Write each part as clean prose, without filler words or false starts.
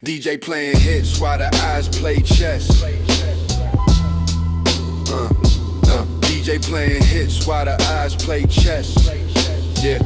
DJ playing hits while the eyes play chess. DJ playing hits while the eyes play chess. Yeah.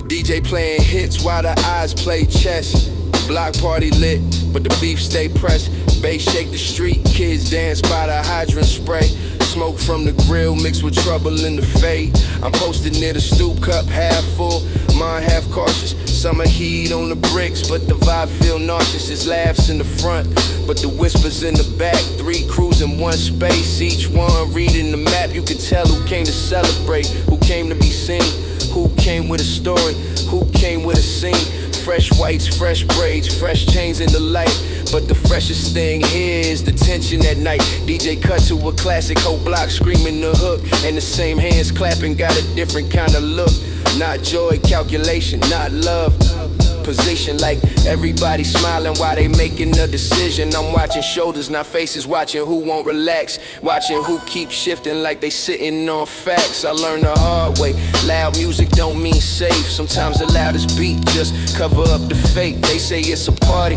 DJ playing hits while the eyes play chess. Block party lit, but the beef stay pressed. Bass shake the street, kids dance by the hydrant spray. Smoke from the grill mixed with trouble in the fade. I'm posted near the stoop, cup half full, mine half cautious. Summer heat on the bricks, but the vibe feel nauseous. It's laughs in the front, but the whispers in the back. 3 crews in one space, each one reading the map. You can tell who came to celebrate, who came to be seen, who came with a story, who came with a scene. Fresh whites, fresh braids, fresh chains in the light. But the freshest thing here is the tension at night. DJ cut to a classic, whole block screaming the hook, and the same hands clapping got a different kind of look. Not joy, calculation, not love. Position like everybody smiling while they making a decision. I'm watching shoulders, not faces, watching who won't relax, watching who keep shifting like they sitting on facts. I learned the hard way, loud music don't mean safe. Sometimes the loudest beat just cover up the fake. They say it's a party,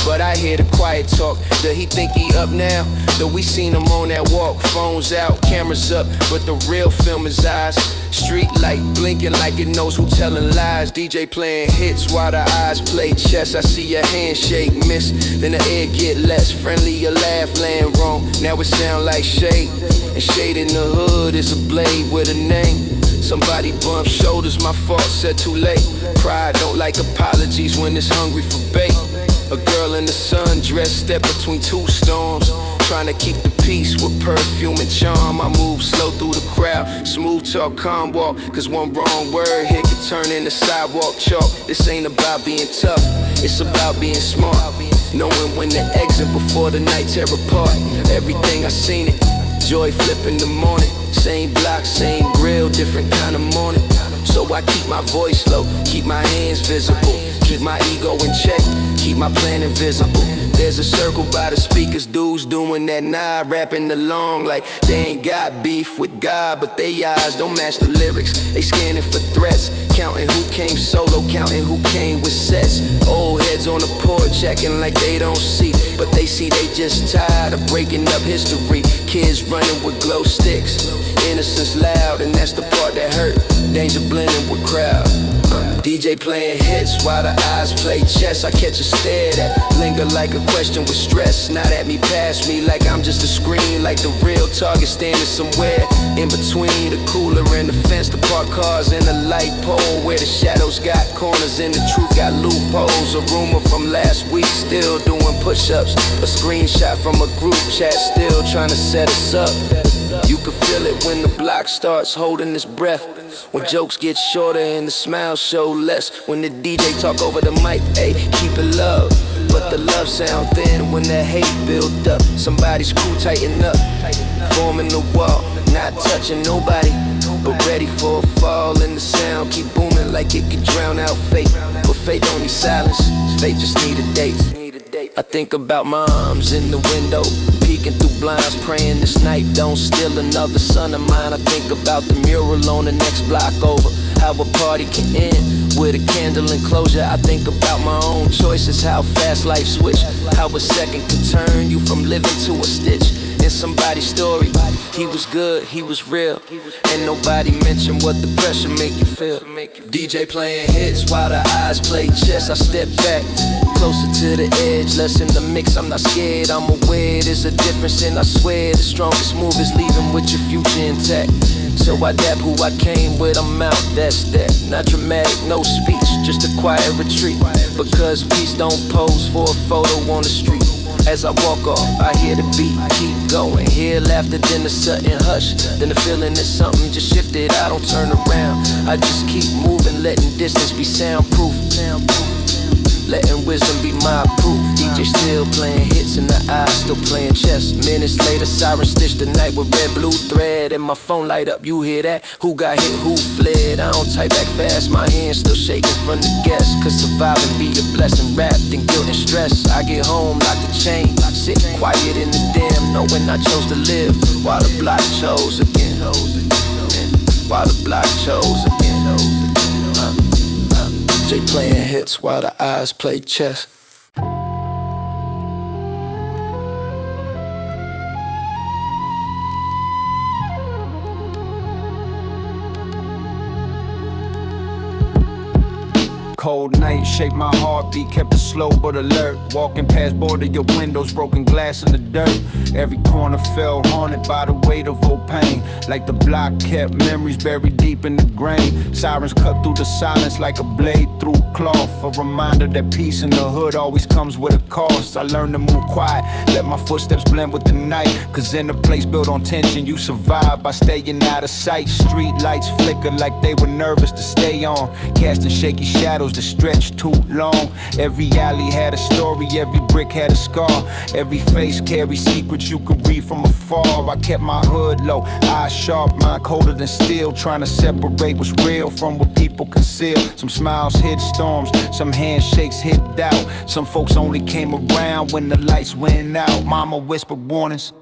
but I hear the quiet talk. Does he think he up now? Though we seen him on that walk, phones out, cameras up, but the real film is eyes. Street light blinking like it knows who telling lies. DJ playing hits while the eyes play chess. I see your handshake miss, then the air get less friendly. Your laugh land wrong, now it sound like shade. And shade in the hood is a blade with a name. Somebody bumped shoulders, my fault, said too late. Pride don't like apologies when it's hungry for bait. A girl in the sun dressed, step between 2 storms, trying to keep the peace with perfume and charm. I move slow through the crowd, smooth talk, calm walk. Cause one wrong word here could turn into sidewalk chalk. This ain't about being tough, it's about being smart. Knowing when to exit before the night tear apart. Everything I seen it, joy flip in the morning. Same block, same grill, different kind of morning. So I keep my voice low, keep my hands visible, keep my ego in check, keep my plan invisible. There's a circle by the speakers, dudes doing that nod, rapping along like they ain't got beef with God, but they eyes don't match the lyrics. They scanning for threats, counting who came solo, counting who came with sets. Old heads on the porch acting like they don't see, but they see they just tired of breaking up history. Kids running with glow sticks, innocence loud, and that's the part that hurt. Danger blending with crowd. DJ playing hits while the eyes play chess. I catch a stare that linger like a question with stress. Not at me, past me, like I'm just a screen. Like the real target standing somewhere in between the cooler and the fence, the parked cars and the light pole, where the shadows got corners and the truth got loopholes. A rumor from last week, still doing push-ups. A screenshot from a group chat, still trying to set us up. You can feel it when the block starts holding its breath, when jokes get shorter and the smiles show less. When the DJ talk over the mic, ayy, keep it love. But the love sound thin when the hate build up. Somebody's crew tighten up, forming the wall, not touching nobody, but ready for a fall. And the sound keep booming like it could drown out fate. But fate don't need silence, fate just need a date. I think about moms in the window, peeking through blinds, praying this night don't steal another son of mine. I think about the mural on the next block over, how a party can end with a candle and closure. I think about my own choices, how fast life switch, how a second can turn you from living to a stitch in somebody's story. He was good, he was real, and nobody mentioned what the pressure make you feel. DJ playing hits while the eyes play chess. I step back, closer to the edge, less in the mix. I'm not scared, I'm aware there's a difference, and I swear the strongest move is leaving with your future intact. So I dap who I came with, I'm out, that's that. Not dramatic, no speech, just a quiet retreat. Because peace don't pose for a photo on the street. As I walk off, I hear the beat, keep going. Hear laughter, then the sudden hush. Then the feeling that something just shifted, I don't turn around. I just keep moving, letting distance be soundproof. Letting wisdom be my proof. DJ still playing hits in the eyes, still playing chess. Minutes later, sirens stitch the night with red blue thread. And my phone light up, you hear that? Who got hit, who fled? I don't type back fast, my hands still shaking from the guess. Cause surviving be a blessing, wrapped in guilt and stress. I get home, lock the chain, sit quiet in the damn, knowing I chose to live while the block chose again. While the block chose again. Straight playing hits while the eyes play chess. Cold night shaped my heartbeat, kept it slow but alert. Walking past border your windows, broken glass in the dirt. Every corner felt haunted by the weight of old pain. Like the block kept memories buried deep in the grain. Sirens cut through the silence like a blade through cloth. A reminder that peace in the hood always comes with a cost. I learned to move quiet, let my footsteps blend with the night. Cause in a place built on tension, you survive by staying out of sight. Street lights flicker like they were nervous to stay on, casting shaky shadows that stretched too long. Every alley had a story, every brick had a scar. Every face carried secrets you could read from afar. I kept my hood low, eyes sharp, mind colder than steel, trying to separate what's real from what people conceal. Some smiles hid storms, some handshakes hid doubt. Some folks only came around when the lights went out. Mama whispered warnings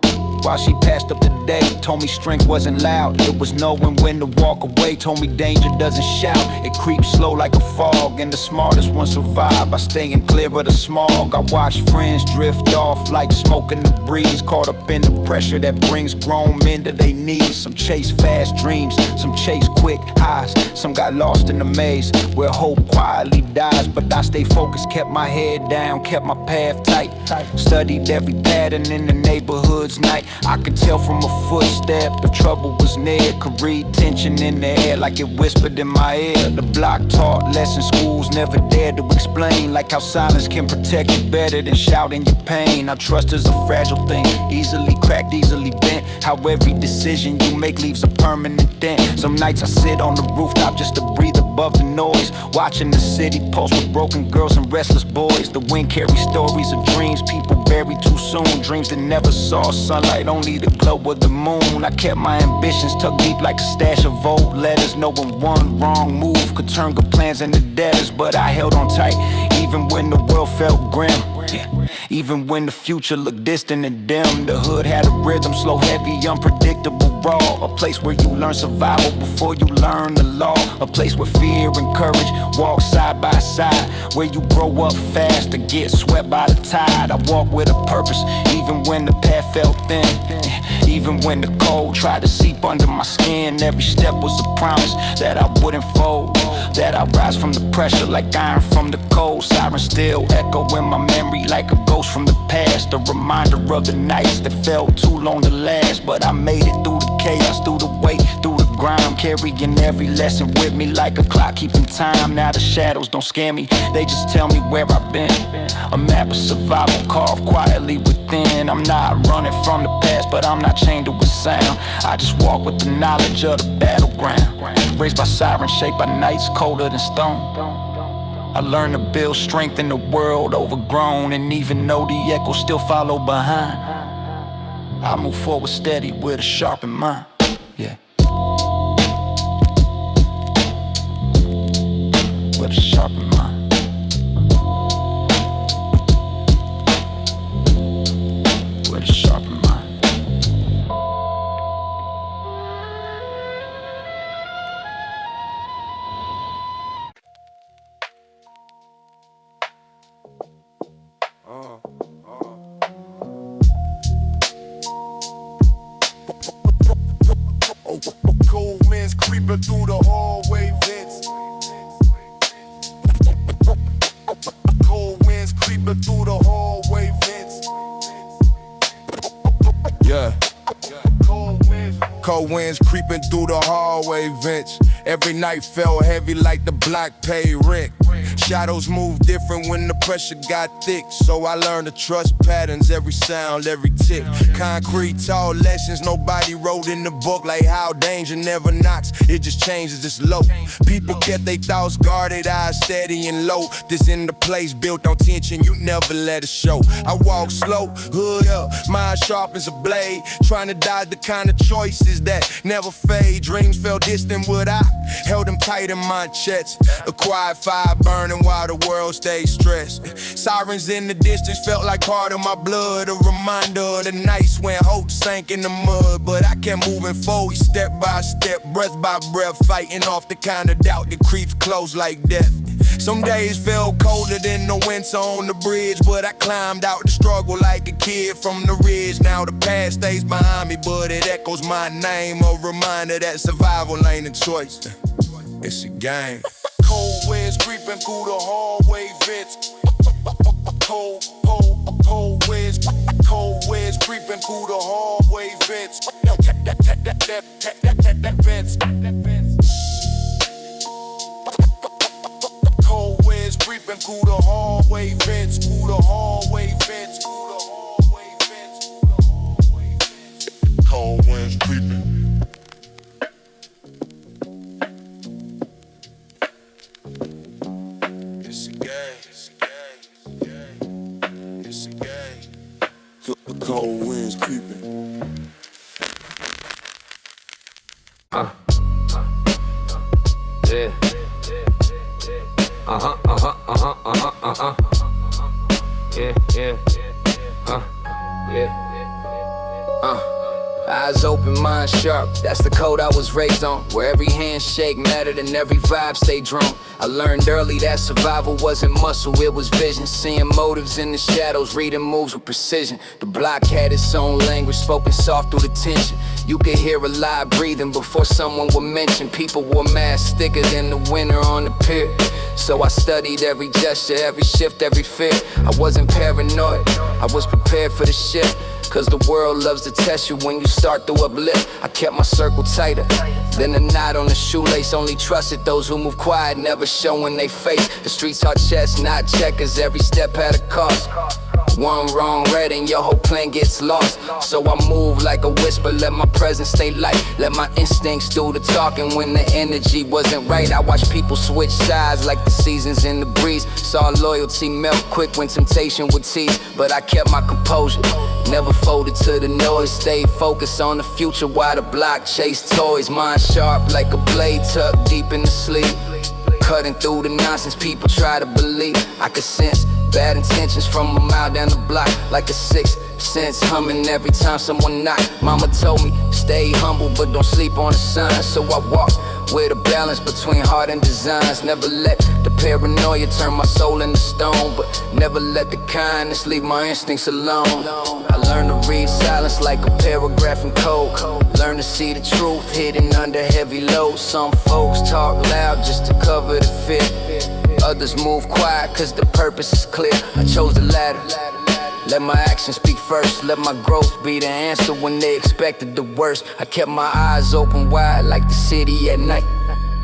while she passed up the day. Told me strength wasn't loud, it was knowing when to walk away. Told me danger doesn't shout, it creeps slow like a fog. And the smartest ones survive by staying clear of the smog. I watched friends drift off like smoke in the breeze, caught up in the pressure that brings grown men to their knees. Some chase fast dreams, some chase quick highs. Some got lost in the maze where hope quietly dies. But I stayed focused, kept my head down, kept my path tight. Studied every pattern in the neighborhood's night. I could tell from a footstep if trouble was near. Could read tension in the air like it whispered in my ear. The block taught lessons schools never dared to explain, like how silence can protect you better than shouting your pain. Now trust is a fragile thing, easily cracked, easily bent. How every decision you make leaves a permanent dent. Some nights I sit on the rooftop just to breathe above the noise, watching the city pulse with broken girls and restless boys. The wind carries stories of dreams people buried too soon. Dreams that never saw sunlight, only the glow of the moon. I kept my ambitions tucked deep like a stash of old letters, knowing one wrong move could turn good plans into debtors. But I held on tight, even when the world felt grim. Even when the future looked distant and dim. The hood had a rhythm, slow, heavy, unpredictable, raw. A place where you learn survival before you learn the law. A place where fear and courage walk side by side, where you grow up fast or get swept by the tide. I walk with a purpose, even when the path felt thin. Even when the cold tried to seep under my skin. Every step was a promise that I wouldn't fold, that I rise from the pressure like iron from the cold. Sirens still echo in my memory like a ghost from the past. A reminder of the nights that felt too long to last. But I made it through the chaos, through the weight, through the grind, carrying every lesson with me like a clock keeping time. Now the shadows don't scare me, they just tell me where I've been. A map of survival carved quietly within. I'm not running from the past, but I'm not chained to a sound. I just walk with the knowledge of the battleground. Raised by sirens, shaped by nights colder than stone. I learned to build strength in a world overgrown. And even though the echoes still follow behind, I move forward steady with a sharpened mind. Yeah. With a sharpened mind. With a sharpened mind. Cold winds creeping through the hallway vents. Cold winds creeping through the hallway vents. Yeah. Cold winds creeping through the hallway vents. Every night felt heavy like the block paid rent. Shadows move different when the pressure got thick. So I learned to trust patterns, every sound, every tick. Concrete tall lessons nobody wrote in the book. Like how danger never knocks, it just changes, it's low. People kept their thoughts guarded, eyes steady and low. This in the place built on tension, you never let it show. I walk slow, hood up, mind sharp as a blade. Trying to dodge the kind of choices that never fade. Dreams felt distant, would I held them tight in my chest. A quiet fire burning while the world stayed stressed. Sirens in the distance felt like part of my blood. A reminder of the nights when hope sank in the mud. But I kept moving forward step by step, breath by breath, fighting off the kind of doubt that creeps close like death. Some days felt colder than the winter on the bridge, but I climbed out the struggle like a kid from the ridge. Now the past stays behind me, but it echoes my name, a reminder that survival ain't a choice, it's a game. Cold winds creeping through the hallway vents. Cold winds creeping through the hallway vents. Cold winds creeping through the hallway vents. Through the hallway vents. Through the hallway vents. Cold winds creeping. It's a game. It's a game. The cold winds creeping. Yeah. Eyes open, mind sharp, that's the code I was raised on. Where every handshake mattered and every vibe stayed drawn. I learned early that survival wasn't muscle, it was vision. Seeing motives in the shadows, reading moves with precision. The block had its own language, spoken soft through the tension. You could hear a lie breathing before someone would mention. People wore masks thicker than the winter on the pier. So I studied every gesture, every shift, every fear. I wasn't paranoid, I was prepared for the shift. Cause the world loves to test you when you start to uplift. I kept my circle tighter than a knot on a shoelace. Only trusted those who move quiet, never showing they face. The streets are chess, not checkers, every step had a cost. One wrong read and your whole plan gets lost. So I move like a whisper, let my presence stay light. Let my instincts do the talking when the energy wasn't right. I watched people switch sides like the seasons in the breeze. Saw loyalty melt quick when temptation would tease. But I kept my composure, never folded to the noise. Stayed focused on the future while the block chased toys. Mind sharp like a blade tucked deep in the sleeve. Cutting through the nonsense people try to believe. I could sense bad intentions from a mile down the block. Like a sixth sense humming every time someone knocked. Mama told me, stay humble but don't sleep on the signs. So I walk with a balance between heart and designs. Never let the paranoia turn my soul into stone, but never let the kindness leave my instincts alone. I learned to read silence like a paragraph in code. Learn to see the truth hidden under heavy load. Some folks talk loud just to cover the fear. Others move quiet cause the purpose is clear. I chose the latter. Let my actions speak first. Let my growth be the answer when they expected the worst. I kept my eyes open wide like the city at night.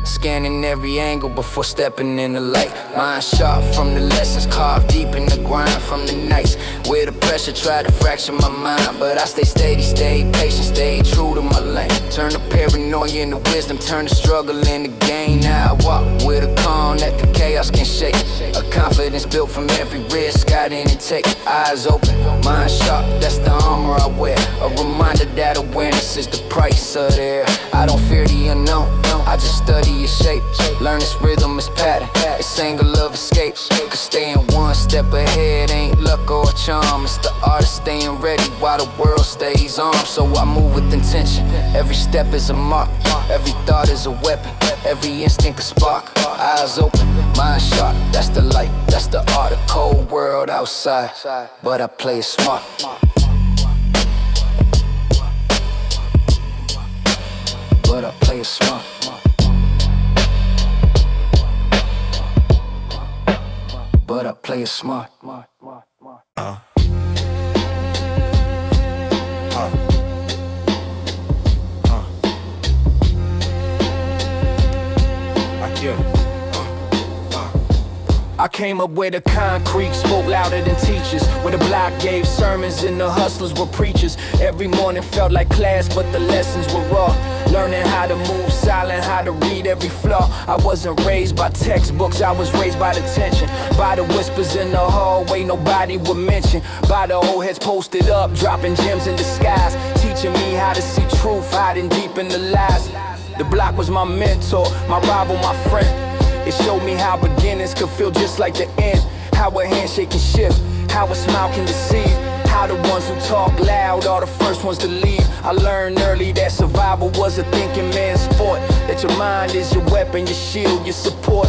Scanning every angle before stepping in the light. Mind sharp from the lessons carved deep in the grind. From the nights where the pressure tried to fracture my mind. But I stay steady, stayed patient, stayed true to my lane. Turn the paranoia into wisdom, turn the struggle into gain. Now I walk with a calm that the chaos can shake. A confidence built from every risk I didn't take. Eyes open, mind sharp, that's the armor I wear. A reminder that awareness is the price of the air. I don't fear the unknown, I just study your shape. Learn its rhythm, its pattern, its angle of escape. Cause staying one step ahead ain't luck or a charm. It's the art of staying ready while the world stays armed. So I move with intention, every step is a mark. Every thought is a weapon, every instinct a spark. Eyes open, mind sharp, that's the light. That's the art of cold world outside, but I play it smart. But I play it smart. But I play it smart. I came up where the concrete spoke louder than teachers, where the block gave sermons and the hustlers were preachers. Every morning felt like class, but the lessons were raw. Learning how to move silent, how to read every flaw. I wasn't raised by textbooks, I was raised by the tension. By the whispers in the hallway nobody would mention. By the old heads posted up, dropping gems in disguise. Teaching me how to see truth, hiding deep in the lies. The block was my mentor, my rival, my friend. It showed me how beginnings could feel just like the end. How a handshake can shift, how a smile can deceive. How the ones who talk loud are the first ones to leave. I learned early that survival was a thinking man's sport. That your mind is your weapon, your shield, your support.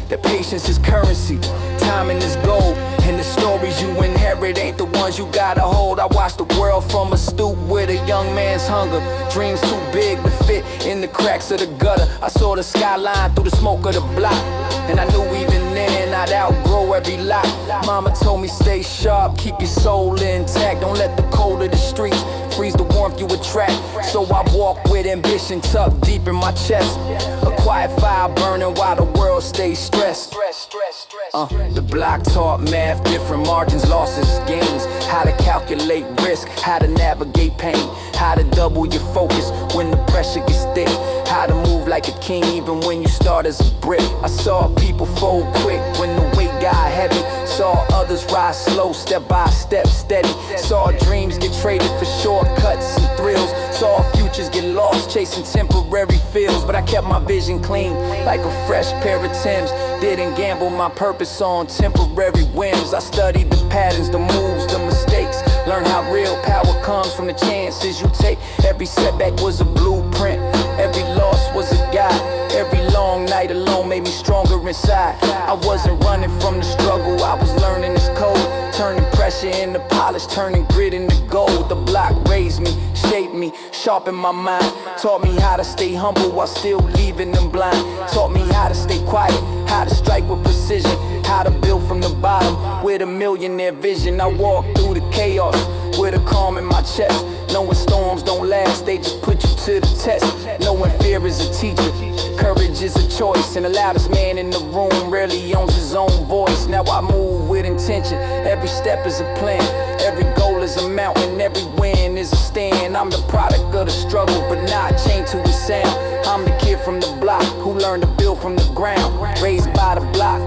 that patience is currency, timing is gold, and the stories you inherit ain't the ones you gotta hold. I watched the world from a stoop with a young man's hunger, dreams too big to fit in the cracks of the gutter. I saw the skyline through the smoke of the block, and I knew even then I'd outgrow every lot. Mama told me stay sharp, keep your soul intact, don't let the cold of the streets freeze the warmth you attract. So I walk with ambition tucked deep in my chest, a quiet fire burning while the world stays stressed. The block taught math, different margins, losses, gains, how to calculate risk, how to navigate pain, how to double your focus when the pressure gets thick, how to move like a king even when you start as a brick. I saw people fold quick when the weight got heavy, saw others rise slow, step by step, steady, saw dreams get traded for shortcuts and thrills, saw futures get lost chasing temporary feels. But I kept my vision clean like a fresh pair of Timbs, didn't gamble my purpose on temporary whims. I studied the patterns, the moves, the mistakes, learn how real power comes from the chances you take. Every setback was a blueprint, every loss was a guide, every long night alone made me stronger inside. I wasn't running from the struggle, I was learning this code, turning pressure into polish, turning grit into gold. The block raised me, shaped me, sharpened my mind, taught me how to stay humble while still leaving them blind, taught me how to stay quiet, how to strike with precision, how to build from the bottom with a millionaire vision. I walk through the chaos with a calm in my chest, knowing storms don't last, they just put you to the test, knowing fear is a teacher, courage is a choice, and the loudest man in the room rarely owns his own voice. Now I move with intention, every step is a plan, every goal is a mountain, every win is a stand. I'm the product of the struggle, but not chained to its sound. I'm the kid from the block who learned to build from the ground, raised by the block,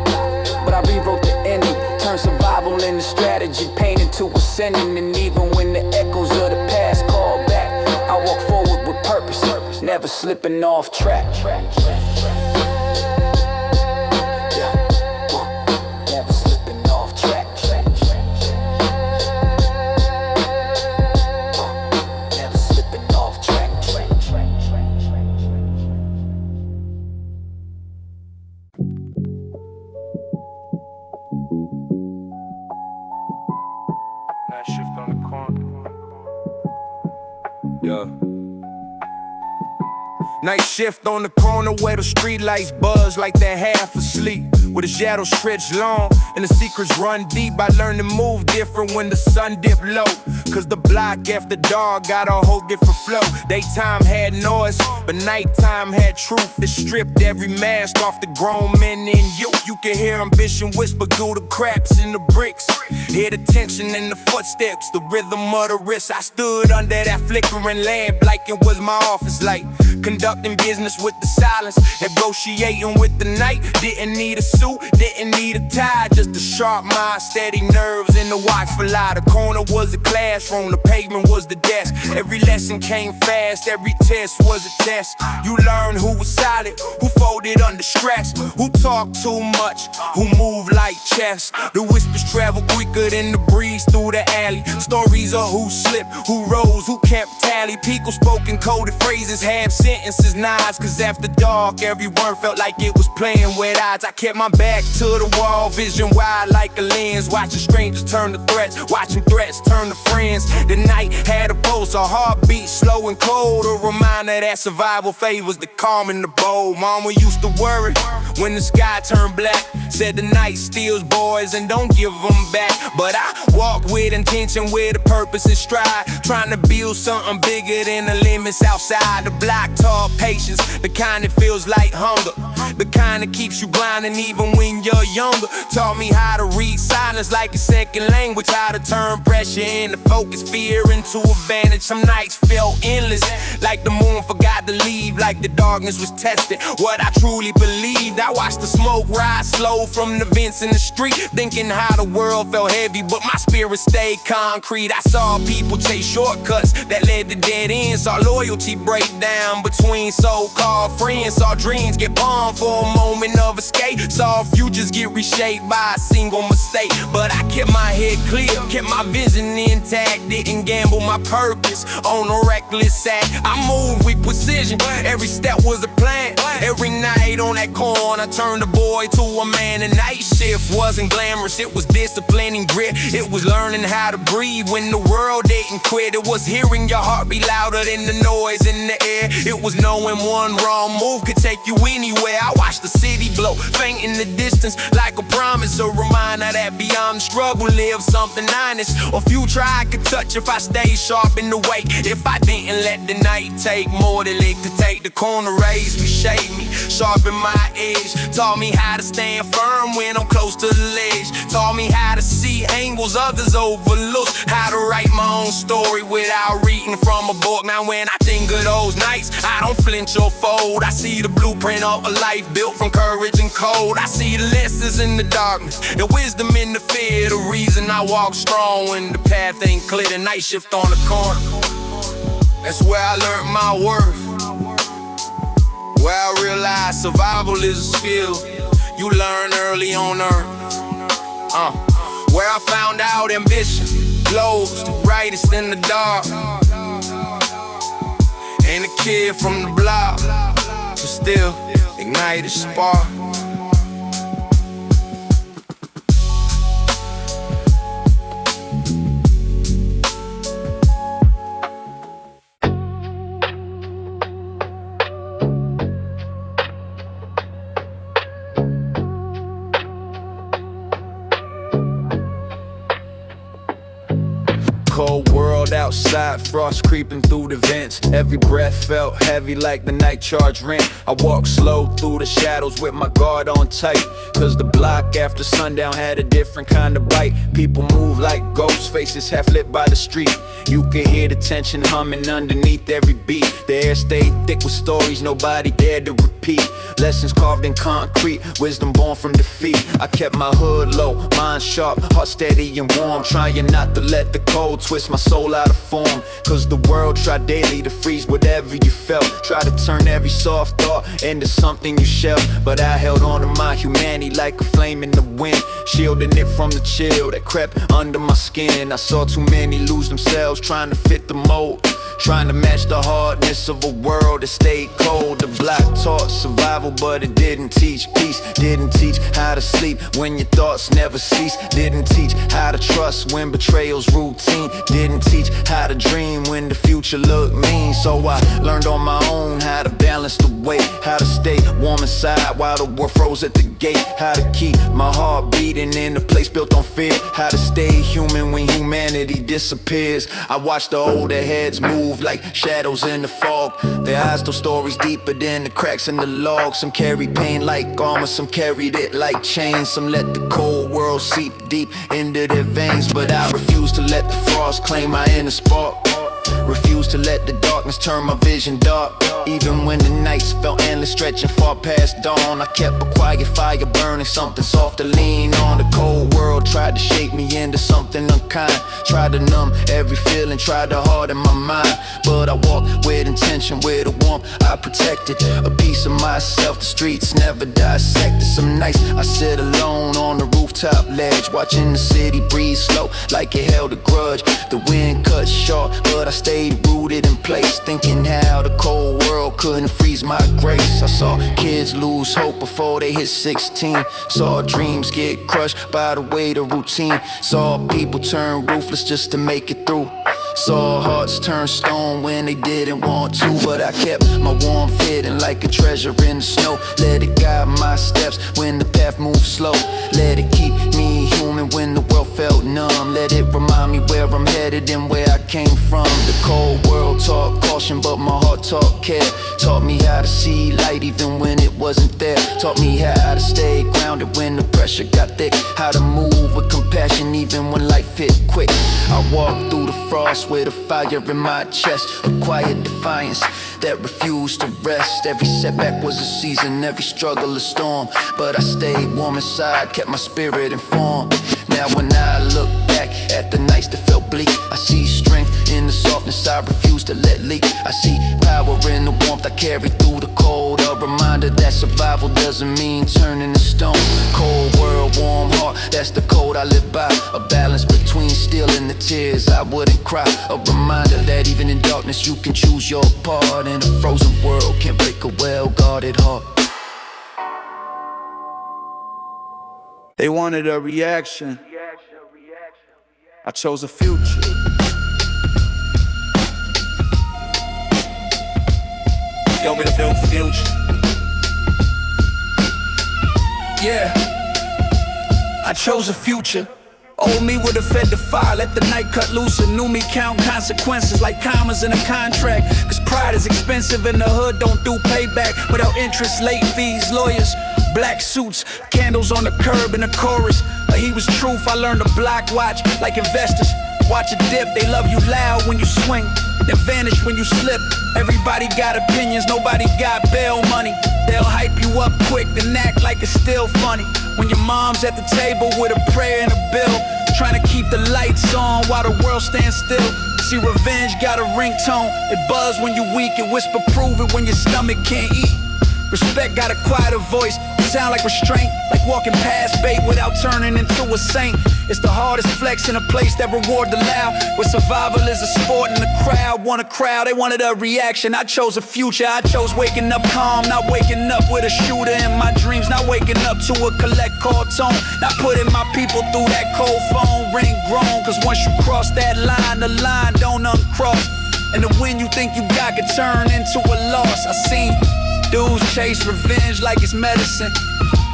but I rewrote the ending, turned survival into strategy, pain into ascending. And even when the echoes of the past call back, I walk forward with purpose, never slipping off track. Never slipping off track. Never slipping off track. Night shift on the corner. Yeah. Night shift on the corner where the street lights buzz like they're half asleep, with the shadows stretch long and the secrets run deep. I learned to move different when the sun dipped low, cause the block after dark got a whole different flow. Daytime had noise, but nighttime had truth. It stripped every mask off the grown men in you. You can hear ambition whisper through the cracks in the bricks, hear the tension in the footsteps, the rhythm of the wrist. I stood under that flickering lamp like it was my office light, conducting business with the silence, negotiating with the night. Didn't need a suit, didn't need a tie, just a sharp mind, steady nerves, and the watchful eye. The corner was a classroom, the pavement was the desk. Every lesson came fast, every test was a test. You learned who was solid, who folded under stress, who talked too much, who moved like chess. The whispers travel quicker than the breeze through the alley. Stories of who slipped, who rose, who kept tally. People spoken coded phrases, half sentences, nods, cause after dark every word felt like it was playing with odds. I kept my back to the wall, vision wide like a lens, watching strangers turn to threats, watching threats turn to friends. The night had a pulse, a heartbeat slow and cold, a reminder that survival favors the calm and the bold. Mama used to worry when the sky turned black, said the night steals boys and don't give them back. But I walk with intention, with a purpose and stride, trying to build something bigger than the limits outside. The block taught patience, the kind that feels like hunger, the kind that keeps you grinding even when you're younger. Taught me how to read silence like a second language, how to turn pressure into focus, fear into advantage. Some nights felt endless, like the moon forgot to leave, like the darkness was testing what I truly believed. I watched the smoke rise slow from the vents in the street, thinking how the world felt heavy, but my spirit stayed concrete. I saw people chase shortcuts that led to dead ends, saw loyalty break down between so-called friends, saw dreams get bombed for a moment of escape, saw futures get reshaped by a single mistake. But I kept my head clear, kept my vision intact, didn't gamble my purpose, reckless, on a reckless act. I move with precision, every step was a plan. Every night on that corner, I turned a boy to a man. The night shift wasn't glamorous, it was disciplining grit. It was learning how to breathe when the world didn't quit. It was hearing your heart be louder than the noise in the air. It was knowing one wrong move could take you anywhere. I watched the city blow, faint in the distance like a promise, a reminder that beyond the struggle lives something honest. A future I could touch if I stay sharp in the way. If I didn't let the night take more than it could take. The corner raised me, shade me, sharpen my edge. Taught me how to stand firm when I'm close to the ledge. Taught me how to see angles others overlook. How to write my own story without reading from a book. Now when I think of those nights, I don't flinch or fold. I see the blueprint of a life built from courage and cold. I see the lessons in the darkness, the wisdom in the fear. The reason I walk strong when the path ain't clear. The night shift on the corner, that's where I learned my worth. Where I realized survival is a skill you learn early on earth. Where I found out ambition glows the brightest in the dark. Ain't a kid from the block, but still ignite a spark. Cold world outside, frost creeping through the vents. Every breath felt heavy like the night charge rent. I walked slow through the shadows with my guard on tight, cause the block after sundown had a different kind of bite. People move like ghost faces half lit by the street. You can hear the tension humming underneath every beat. The air stayed thick with stories nobody dared to repeat. Lessons carved in concrete, wisdom born from defeat. I kept my hood low, mind sharp, heart steady and warm. Trying not to let the cold twist my soul out of form. Cause the world tried daily to freeze whatever you felt. Try to turn every soft thought into something you shall. But I held on to my humanity like a flame in the wind, shielding it from the chill that crept under my skin. I saw too many lose themselves trying to fit the mold, trying to match the hardness of a world that stayed cold. The block taught survival, but it didn't teach peace. Didn't teach how to sleep when your thoughts never cease. Didn't teach how to trust when betrayal's routine. Didn't teach how to dream when the future looked mean. So I learned on my own how to balance the weight, how to stay warm inside while the world froze at the gate, how to keep my heart beating in a place built on fear, how to stay human when humanity disappears. I watched the older heads move like shadows in the fog. Their eyes told stories deeper than the cracks in the log. Some carried pain like armor, some carried it like chains. Some let the cold world seep deep into their veins. But I refuse to let the frost claim my inner spark. Refuse to let the darkness turn my vision dark. Even when the nights felt endless, stretching far past dawn, I kept a quiet fire burning, something soft to lean on. The cold world tried to shape me into something unkind, tried to numb every feeling, tried to harden my mind. But I walked with intention, with a warmth I protected, a piece of myself the streets never dissected. Some nights I sit alone on the rooftop ledge, watching the city breathe slow like it held a grudge. The wind cut short, but I stayed rooted in place, thinking how the cold world couldn't freeze my grace. I saw kids lose hope before they hit 16, saw dreams get crushed by the weight of routine, saw people turn ruthless just to make it through, saw hearts turn stone when they didn't want to. But I kept my warmth hidden like a treasure in the snow. Let it guide my steps when the path moves slow. Let it keep me human when the world felt numb. Let it remind me where I'm headed and where I came from. The cold world taught caution, but my heart taught care. Taught me how to see light even when it wasn't there. Taught me how to stay grounded when the pressure got thick. How to move with compassion even when life hit quick. I walked through the frost with a fire in my chest, a quiet defiance that refused to rest. Every setback was a season, every struggle a storm, but I stayed warm inside, kept my spirit informed. Now when I look back at the nights that felt bleak, I see strength in the soft softness I refuse to let leak. I see power in the warmth I carry through the cold. A reminder that survival doesn't mean turning to stone. Cold world, warm heart, that's the code I live by. A balance between steel and the tears I wouldn't cry. A reminder that even in darkness you can choose your part. And a frozen world can't break a well-guarded heart. They wanted a reaction. I chose a future. Yo, me the future. Yeah, I chose a future. Old me would've fed the fire, let the night cut loose, and knew me count consequences like commas in a contract. Cause pride is expensive and the hood don't do payback. Without interest, late fees, lawyers, black suits, candles on the curb in the chorus. He was truth, I learned to block watch like investors. Watch a dip, they love you loud when you swing, then vanish when you slip. Everybody got opinions, nobody got bail money. They'll hype you up quick, then act like it's still funny. When your mom's at the table with a prayer and a bill, trying to keep the lights on while the world stands still. See, revenge got a ringtone, it buzz when you weak, it whisper prove it when your stomach can't eat. Respect got a quieter voice, sound like restraint, like walking past bait without turning into a saint. It's the hardest flex in a place that reward the loud, where survival is a sport and the crowd want a crowd. They wanted a reaction, I chose a future. I chose waking up calm, not waking up with a shooter in my dreams. Not waking up to a collect call tone, not putting my people through that cold phone ring groan. Cause once you cross that line, the line don't uncross, and the win you think you got could turn into a loss. I seen dudes chase revenge like it's medicine,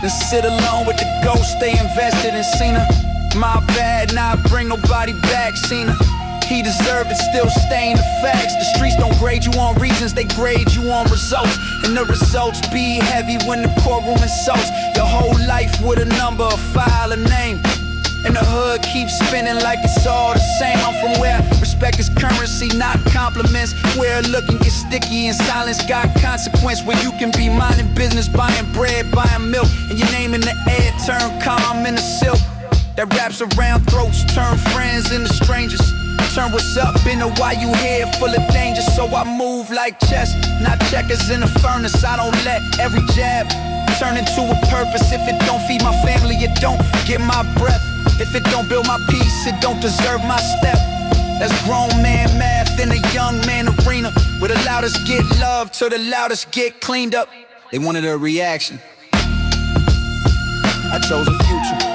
then sit alone with the ghost, stay invested in Cena. My bad, not bring nobody back, Cena. He deserved it, still staying the facts. The streets don't grade you on reasons, they grade you on results. And the results be heavy when the courtroom insults your whole life with a number, a file, a name. And the hood keeps spinning like it's all the same. I'm from where respect is currency, not compliments. Where looking gets sticky and silence got consequence. Where you can be minding business, buying bread, buying milk, and your name in the air turn calm into silk. That wraps around throats, turn friends into strangers. Turn what's up into why you here, full of danger. So I move like chess, not checkers in a furnace. I don't let every jab turn into a purpose. If it don't feed my family, it don't get my breath. If it don't build my peace, it don't deserve my step. That's grown man math in a young man arena, where the loudest get loved till the loudest get cleaned up. They wanted a reaction, I chose a future.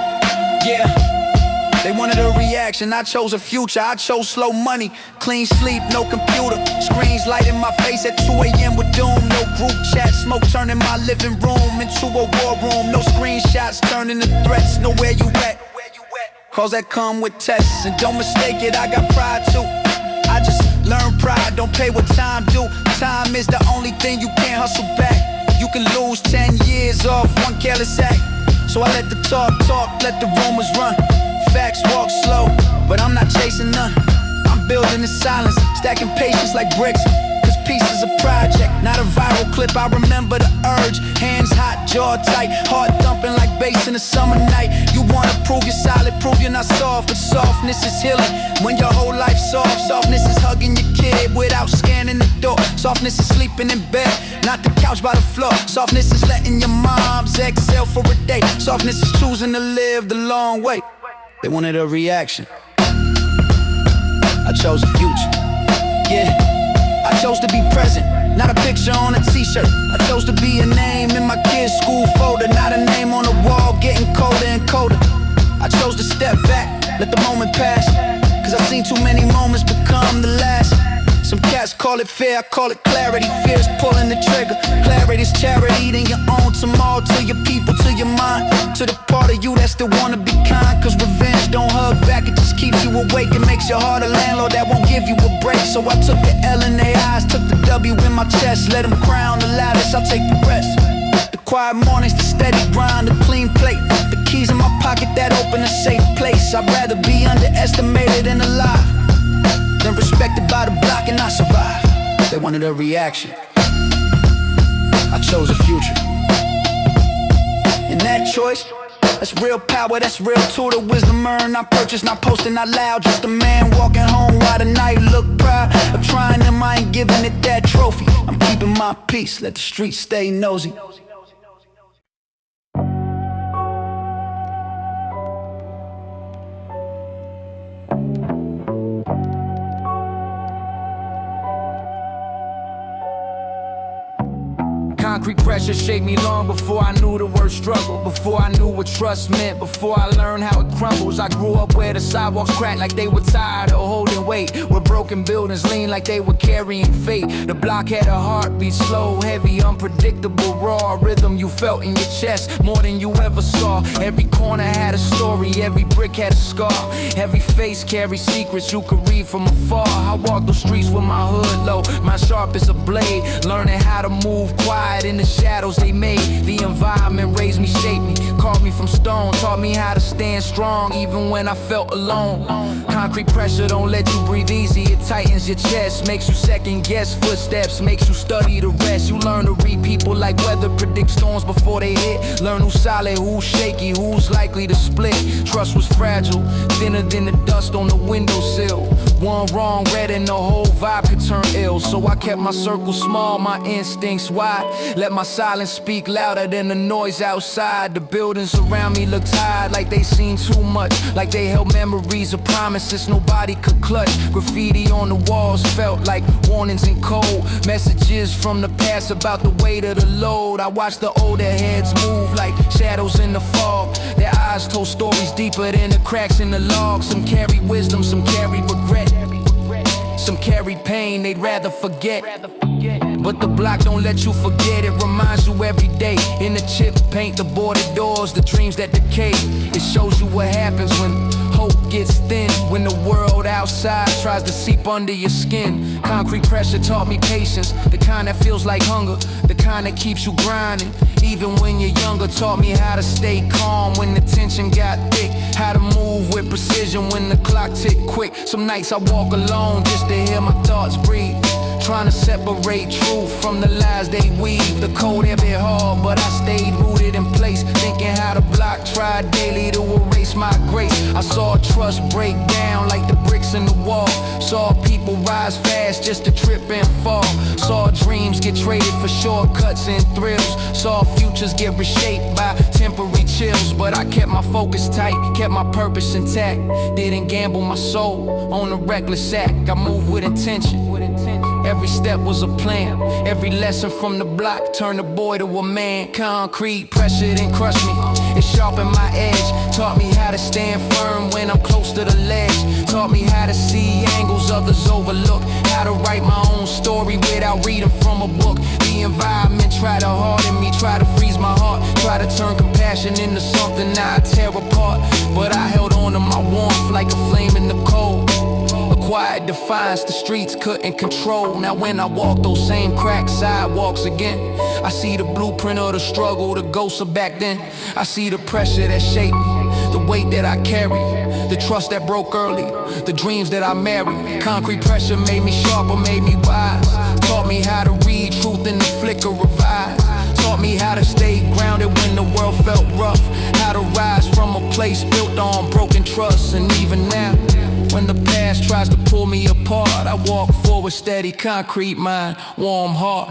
Yeah, they wanted a reaction, I chose a future. I chose slow money, clean sleep, no computer. Screens light in my face at 2 a.m. with doom. No group chat, smoke turning my living room into a war room. No screenshots turning to threats, know where you at. Cause that come with tests, and don't mistake it, I got pride too. I just learned pride, don't pay what time do. Time is the only thing you can't hustle back. You can lose 10 years off one careless act. So I let the talk, let the rumors run. Facts walk slow, but I'm not chasing none. I'm building in silence, stacking patience like bricks. Cause peace is a project, not a viral clip. I remember the urge, hands hot, jaw tight, heart thumping like bass in a summer night. You wanna prove you're solid, prove you're not soft, but softness is healing. When your whole life's soft, softness is hugging your kid without scanning the door. Softness is sleeping in bed, not the couch by the floor. Softness is letting your moms exhale for a day. Softness is choosing to live the long way. They wanted a reaction, I chose a future. Yeah, I chose to be present, not a picture on a t-shirt. I chose to be a name in my kid's school folder, not a name on the wall getting colder and colder. I chose to step back, let the moment pass, cause I've seen too many moments become the last. Some cats call it fear, I call it clarity. Fear's pulling the trigger, clarity's charity. Then your own tomorrow to your people, to your mind, to the part of you that still wanna be kind. Cause revenge don't hug back, it just keeps you awake. It makes your heart a landlord that won't give you a break. So I took the L in their eyes, took the W in my chest. Let them crown the loudest, I'll take the rest. The quiet mornings, the steady grind, the clean plate. The keys in my pocket that open a safe place. I'd rather be underestimated than alive than respected by the block and I survive. They wanted a reaction, I chose a future. And that choice, That's real power, that's real to the wisdom earned. Not purchased, not posting out loud. Just a man walking home while the night look proud of trying them. I ain't giving it that trophy. I'm keeping my peace, let the streets stay nosy. Concrete pressure shaped me long before I knew the word struggle. Before I knew what trust meant, before I learned how it crumbles. I grew up where the sidewalks cracked like they were tired of holding weight, where broken buildings leaned like they were carrying fate. The block had a heartbeat, slow, heavy, unpredictable, raw rhythm you felt in your chest more than you ever saw. Every corner had a story, every brick had a scar. Every face carried secrets you could read from afar. I walked those streets with my hood low, my sharp as a blade, learning how to move quiet in the shadows they made. The environment raised me, shaped me, carved me from stone, taught me how to stand strong even when I felt alone. Concrete pressure don't let you breathe easy, it tightens your chest, makes you second guess footsteps, makes you study the rest. You learn to read people like weather, predict storms before they hit, learn who's solid, who's shaky, who's likely to split. Trust was fragile, thinner than the dust on the windowsill. One wrong read and the whole vibe could turn ill. So I kept my circle small, my instincts wide, let my silence speak louder than the noise outside. The buildings around me looked tired, like they seen too much, like they held memories of promises nobody could clutch. Graffiti on the walls felt like warnings in code, messages from the past about the weight of the load. I watched the older heads move like shadows in the fog. Their eyes told stories deeper than the cracks in the log. Some carry wisdom, some carry regret, some carry pain they'd rather forget. But the block don't let you forget, it reminds you every day. In the chip paint, the boarded doors, the dreams that decay. It shows you what happens when hope gets thin, when the world outside tries to seep under your skin. Concrete pressure taught me patience, the kind that feels like hunger, the kind that keeps you grinding even when you're younger. Taught me how to stay calm when the tension got thick, how to move with precision when the clock tick quick. Some nights I walk alone just to hear my thoughts breathe, trying to separate truth from the lies they weave. The code had been hard, but I stayed rooted in place, thinking how the block tried daily to erase my grace. I saw trust break down like the bricks in the wall, saw people rise fast just to trip and fall, saw dreams get traded for shortcuts and thrills, saw futures get reshaped by temporary chills. But I kept my focus tight, kept my purpose intact, didn't gamble my soul on a reckless act. I moved with intention, every step was a plan, every lesson from the block turned a boy to a man. Concrete pressure didn't crush me, it sharpened my edge, taught me how to stand firm when I'm close to the ledge, taught me how to see angles others overlook, how to write my own story without reading from a book. The environment tried to harden me, tried to freeze my heart, tried to turn compassion into something I tear apart, but I held on to my warmth like a flame in the cold. Quiet defiance the streets couldn't control. Now when I walk those same cracked sidewalks again, I see the blueprint of the struggle, the ghosts of back then. I see the pressure that shaped me, the weight that I carry, the trust that broke early, the dreams that I married. Concrete pressure made me sharper, made me wise, taught me how to read truth in the flicker of eyes, taught me how to stay grounded when the world felt rough, how to rise from a place built on broken trust. And even now, when the past tries to pull me apart, I walk forward steady, concrete mind, warm heart.